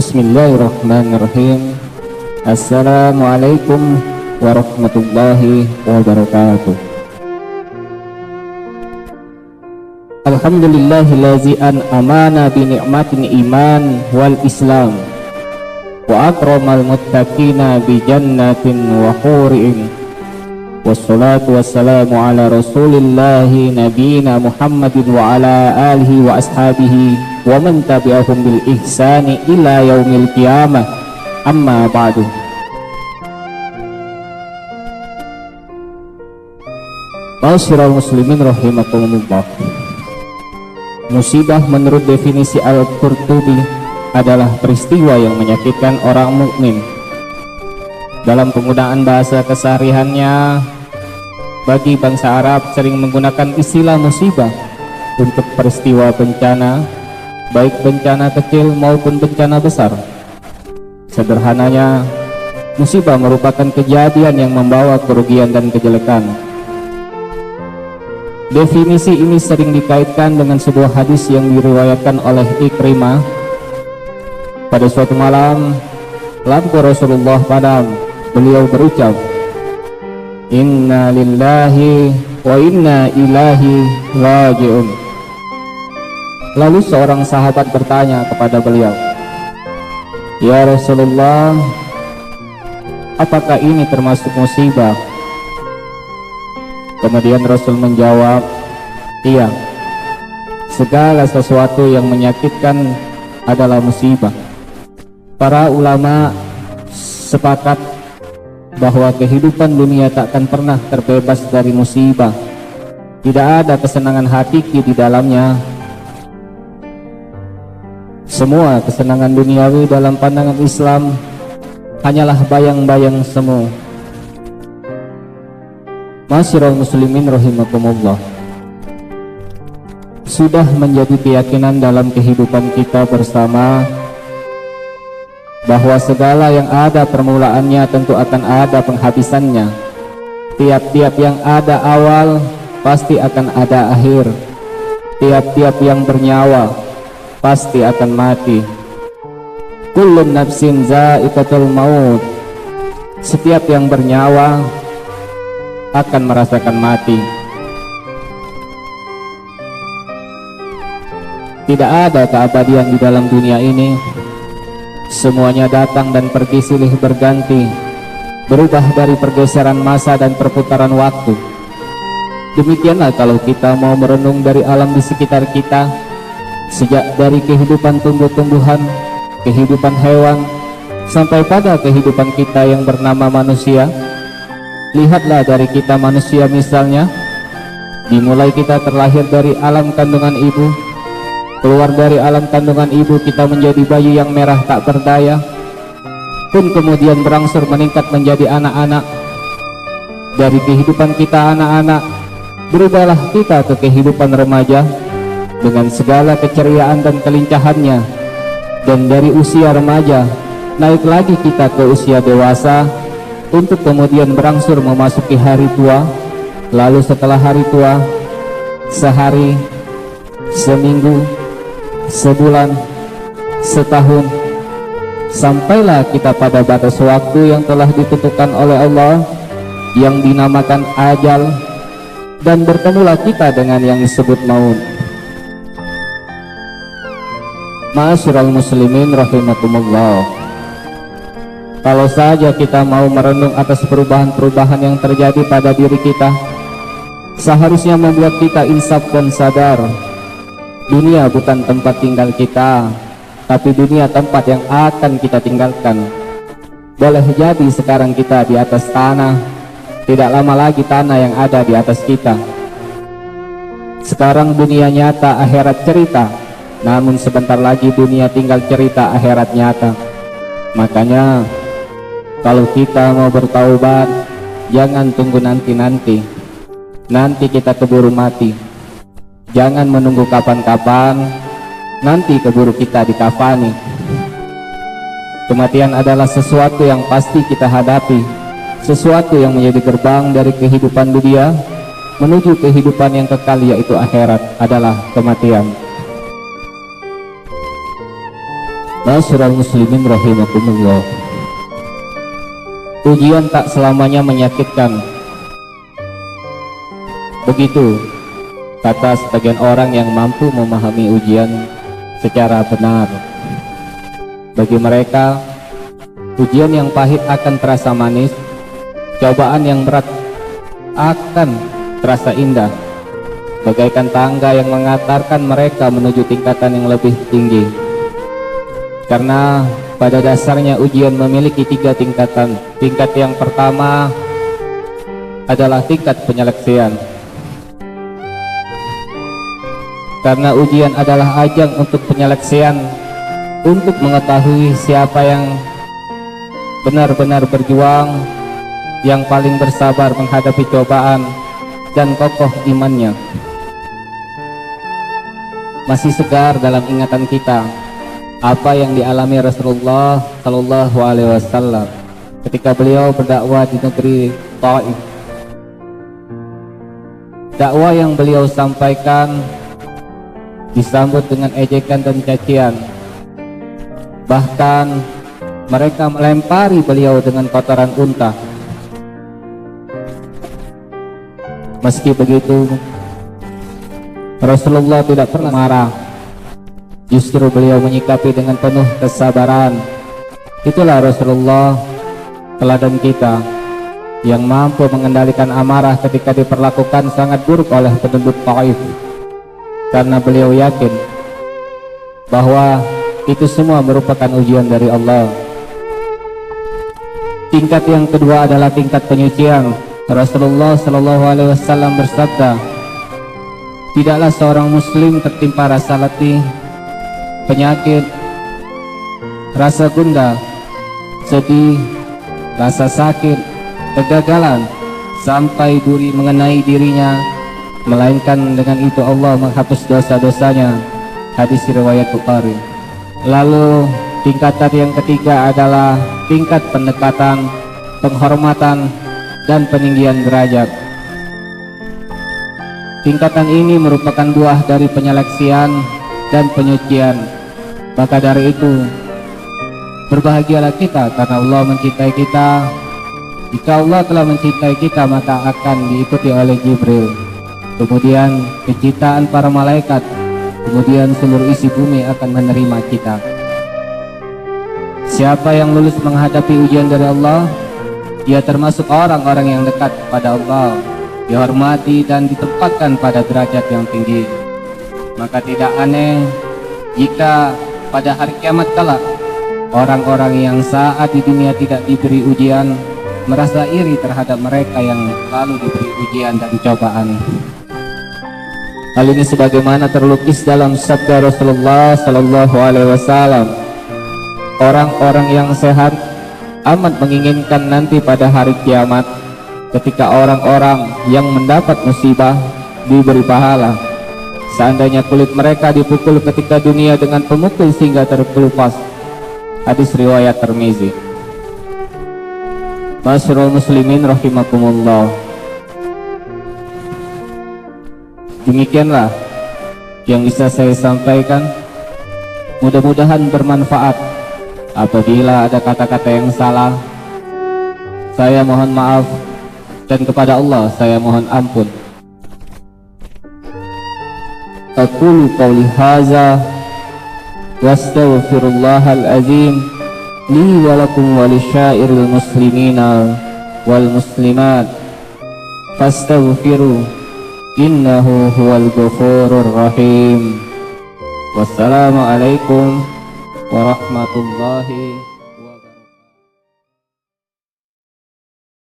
Bismillahirrahmanirrahim. Assalamualaikum warahmatullahi wabarakatuh. Alhamdulillahillazi an'amana bi ni'matin iman wal islam wa akramal muttaqina bi jannatin wa huri'in. Wassalatu wassalamu ala rasulillahi nabiyina Muhammadin wa ala alihi wa ashabihi wa man tabi'ahum bil ihsani ila yaumil qiyamah. Amma ba'du. Ma'asyiral muslimin rahimakumullah. Musibah menurut definisi Al-Qurtubi adalah peristiwa yang menyakitkan orang mukmin. Dalam penggunaan bahasa kesehariannya, bagi bangsa Arab sering menggunakan istilah musibah untuk peristiwa bencana, baik bencana kecil maupun bencana besar. Sederhananya, musibah merupakan kejadian yang membawa kerugian dan kejelekan. Definisi ini sering dikaitkan dengan sebuah hadis yang diriwayatkan oleh Ikrimah. Pada suatu malam, lampu Rasulullah padam. Beliau berucap, "Inna lillahi wa inna ilaihi raji'un." Lalu seorang sahabat bertanya kepada beliau, "Ya Rasulullah, apakah ini termasuk musibah?" Kemudian Rasul menjawab, "Iya, segala sesuatu yang menyakitkan adalah musibah." Para ulama sepakat bahwa kehidupan dunia takkan pernah terbebas dari musibah. Tidak ada kesenangan hakiki di dalamnya. Semua kesenangan duniawi dalam pandangan Islam hanyalah bayang-bayang semu. Ma'asyiral muslimin rahimakumullah. Sudah menjadi keyakinan dalam kehidupan kita bersama bahwa segala yang ada permulaannya tentu akan ada penghabisannya. Tiap-tiap yang ada awal pasti akan ada akhir. Tiap-tiap yang bernyawa pasti akan mati. Kullun nafsin za'iqatul maut. Setiap yang bernyawa akan merasakan mati. Tidak ada keabadian di dalam dunia ini. Semuanya datang dan pergi silih berganti, berubah dari pergeseran masa dan perputaran waktu. Demikianlah kalau kita mau merenung dari alam di sekitar kita, sejak dari kehidupan tumbuh-tumbuhan, kehidupan hewan, sampai pada kehidupan kita yang bernama manusia. Lihatlah dari kita manusia misalnya, dimulai kita terlahir dari alam kandungan ibu, keluar dari alam kandungan ibu kita menjadi bayi yang merah tak berdaya, pun kemudian berangsur meningkat menjadi anak-anak. Dari kehidupan kita anak-anak, berubahlah kita ke kehidupan remaja dengan segala keceriaan dan kelincahannya. Dan dari usia remaja, naik lagi kita ke usia dewasa, untuk kemudian berangsur memasuki hari tua. Lalu setelah hari tua, sehari, seminggu, sebulan, setahun, sampailah kita pada batas waktu yang telah ditentukan oleh Allah, yang dinamakan ajal, dan bertemulah kita dengan yang disebut maut. Ma'asyiral muslimin rahimakumullah. Kalau saja kita mau merenung atas perubahan-perubahan yang terjadi pada diri kita, seharusnya membuat kita insaf dan sadar. Dunia bukan tempat tinggal kita, tapi dunia tempat yang akan kita tinggalkan. Boleh jadi sekarang kita di atas tanah, tidak lama lagi tanah yang ada di atas kita. Sekarang dunia nyata, akhirat cerita, namun sebentar lagi dunia tinggal cerita, akhirat nyata. Makanya kalau kita mau bertaubat, jangan tunggu nanti-nanti. Nanti kita keburu mati. Jangan menunggu kapan-kapan, nanti keburu kita dikafani. Kematian adalah sesuatu yang pasti kita hadapi, sesuatu yang menjadi gerbang dari kehidupan dunia menuju kehidupan yang kekal, yaitu akhirat adalah kematian. Ma'asyiral muslimin rahimakumullah. Ujian tak selamanya menyakitkan. Begitu kata sebagian orang yang mampu memahami ujian secara benar. Bagi mereka, ujian yang pahit akan terasa manis, cobaan yang berat akan terasa indah, bagaikan tangga yang mengantarkan mereka menuju tingkatan yang lebih tinggi. Karena pada dasarnya ujian memiliki 3 tingkatan. Tingkat yang pertama adalah tingkat penyeleksian. Karena ujian adalah ajang untuk penyeleksian, untuk mengetahui siapa yang benar-benar berjuang, yang paling bersabar menghadapi cobaan dan kokoh imannya. Masih segar dalam ingatan kita apa yang dialami Rasulullah Shallallahu Alaihi Wasallam ketika beliau berdakwah di negeri Taif. Dakwah yang beliau sampaikan disambut dengan ejekan dan cacian. Bahkan mereka melempari beliau dengan kotoran unta. Meski begitu, Rasulullah tidak pernah marah. Justru beliau menyikapi dengan penuh kesabaran. Itulah Rasulullah, teladan kita yang mampu mengendalikan amarah ketika diperlakukan sangat buruk oleh penduduk Taif. Karena beliau yakin bahwa itu semua merupakan ujian dari Allah. Tingkat yang kedua adalah tingkat penyucian. Rasulullah Shallallahu Alaihi Wasallam bersabda, tidaklah seorang muslim tertimpa rasa letih, penyakit, rasa gundah, sedih, rasa sakit, kegagalan, sampai duri mengenai dirinya, melainkan dengan itu Allah menghapus dosa-dosanya. Hadis riwayat Bukhari. Lalu tingkatan yang ketiga adalah tingkat pendekatan, penghormatan, dan peninggian derajat. Tingkatan ini merupakan buah dari penyeleksian dan penyucian. Maka dari itu, berbahagialah kita karena Allah mencintai kita. Jika Allah telah mencintai kita, maka akan diikuti oleh Jibril, kemudian kecintaan para malaikat, kemudian seluruh isi bumi akan menerima kita. Siapa yang lulus menghadapi ujian dari Allah, dia termasuk orang-orang yang dekat pada Allah, dihormati dan ditempatkan pada derajat yang tinggi. Maka tidak aneh jika pada hari kiamat kelak orang-orang yang saat di dunia tidak diberi ujian merasa iri terhadap mereka yang lalu diberi ujian dan cobaan. Hal ini sebagaimana terlukis dalam sabda Rasulullah Sallallahu Alaihi Wasallam, orang-orang yang sehat amat menginginkan nanti pada hari kiamat ketika orang-orang yang mendapat musibah diberi pahala. Seandainya kulit mereka dipukul ketika dunia dengan pemukul sehingga terkelupas. Hadis riwayat Tirmizi. Ma'asyiral muslimin rahimakumullah. Demikianlah yang bisa saya sampaikan. Mudah-mudahan bermanfaat. Apabila ada kata-kata yang salah, saya mohon maaf, dan kepada Allah saya mohon ampun. Aqulu qawli hadza wa astaghfirullahal azim li wa lakum wa lisyairil muslimina wal muslimat fastaghfiru innahu huwal ghafurur rahim. Wassalamu alaikum warahmatullahi